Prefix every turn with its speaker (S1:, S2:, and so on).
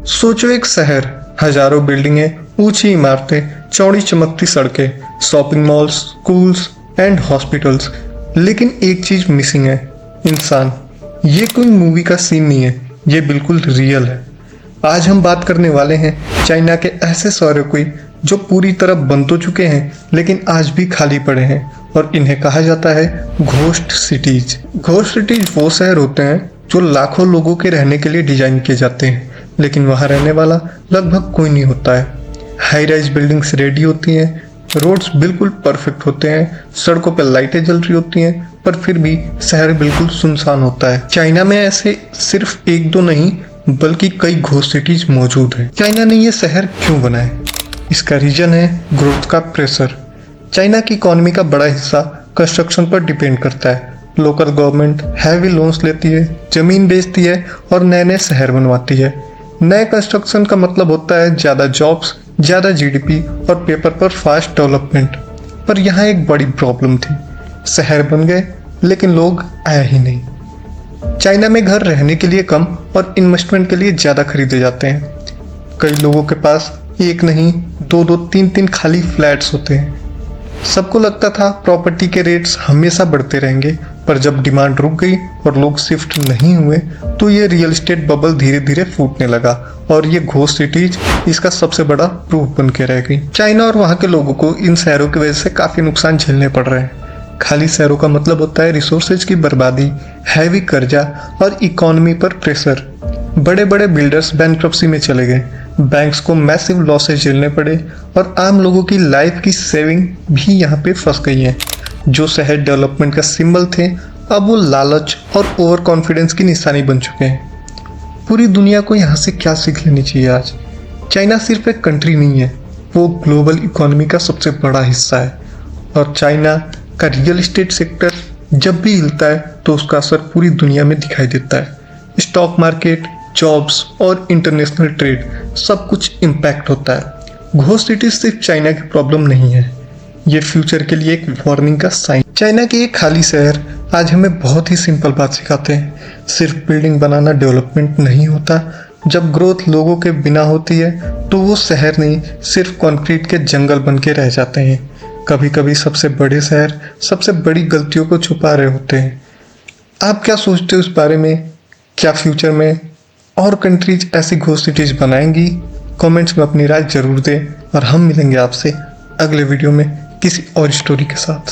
S1: सोचो एक शहर, हजारों बिल्डिंगें, ऊंची इमारतें, चौड़ी चमकती सड़कें, shopping malls, schools and hospitals. लेकिन एक चीज मिसिंग है, इंसान। ये कोई मूवी का सीन नहीं है, ये बिल्कुल रियल है। आज हम बात करने वाले हैं चाइना के ऐसे शहरों की जो पूरी तरह बन तो चुके हैं लेकिन आज भी खाली पड़े हैं, और इन्हें कहा जाता है घोस्ट सिटीज। घोस्ट सिटीज वो शहर होते हैं जो लाखों लोगों के रहने के लिए डिजाइन किए जाते हैं, लेकिन वहां रहने वाला लगभग कोई नहीं होता है। हाई राइज बिल्डिंग्स रेडी होती हैं, रोड्स बिल्कुल परफेक्ट होते हैं, सड़कों पर लाइटें जल रही होती हैं, पर फिर भी शहर बिल्कुल सुनसान होता है। चाइना में ऐसे सिर्फ एक दो नहीं बल्कि कई घोस्ट सिटीज मौजूद हैं। चाइना ने ये शहर क्यों बनाए? इसका रीजन है ग्रोथ का प्रेशर। चाइना की इकोनॉमी का बड़ा हिस्सा कंस्ट्रक्शन पर डिपेंड करता है। लोकल गवर्नमेंट हैवी लोन्स लेती है, जमीन बेचती है और नए नए शहर बनवाती है। नए कंस्ट्रक्शन का मतलब होता है ज़्यादा जॉब्स, ज़्यादा जीडीपी और पेपर पर फास्ट डेवलपमेंट। पर यहाँ एक बड़ी प्रॉब्लम थी, शहर बन गए लेकिन लोग आए ही नहीं। चाइना में घर रहने के लिए कम और इन्वेस्टमेंट के लिए ज़्यादा खरीदे जाते हैं। कई लोगों के पास एक नहीं दो दो तीन तीन खाली फ्लैट्स होते हैं। सबको लगता था प्रॉपर्टी के रेट्स हमेशा बढ़ते रहेंगे, पर जब डिमांड रुक गई और लोग शिफ्ट नहीं हुए तो ये रियल एस्टेट बबल धीरे धीरे फूटने लगा, और ये घोस्ट सिटीज इसका सबसे बड़ा प्रूफ बन के रह गई। चाइना और वहाँ के लोगों को इन शहरों की वजह से काफ़ी नुकसान झेलने पड़ रहे हैं। खाली शहरों का मतलब होता है रिसोर्सेज की बर्बादी, हैवी कर्जा और इकोनॉमी पर प्रेशर। बड़े बड़े बिल्डर्स बैंकरप्सी में चले गए, बैंक्स को मैसिव लॉसेज झेलने पड़े और आम लोगों की लाइफ की सेविंग भी यहाँ पे फंस गई है। जो शहर डेवलपमेंट का सिंबल थे अब वो लालच और ओवर कॉन्फिडेंस की निशानी बन चुके हैं। पूरी दुनिया को यहाँ से क्या सीख लेनी चाहिए आज? चाइना सिर्फ एक कंट्री नहीं है, वो ग्लोबल इकोनॉमी का सबसे बड़ा हिस्सा है, और चाइना का रियल एस्टेट सेक्टर जब भी हिलता है तो उसका असर पूरी दुनिया में दिखाई देता है। स्टॉक मार्केट, जॉब्स और इंटरनेशनल ट्रेड सब कुछ इम्पैक्ट होता है। घोस्ट सिटी सिर्फ चाइना की प्रॉब्लम नहीं है, ये फ्यूचर के लिए एक वार्निंग का साइन। चाइना के ये खाली शहर आज हमें बहुत ही सिंपल बात सिखाते हैं, सिर्फ बिल्डिंग बनाना डेवलपमेंट नहीं होता। जब ग्रोथ लोगों के बिना होती है तो वो शहर नहीं सिर्फ कंक्रीट के जंगल बन के रह जाते हैं। कभी कभी सबसे बड़े शहर सबसे बड़ी गलतियों को छुपा रहे होते हैं। आप क्या सोचते हो इस बारे में? क्या फ्यूचर में और कंट्रीज ऐसी घोस्ट सिटीज बनाएंगी? कमेंट्स में अपनी राय जरूर दें, और हम मिलेंगे आपसे अगले वीडियो में किसी और स्टोरी के साथ।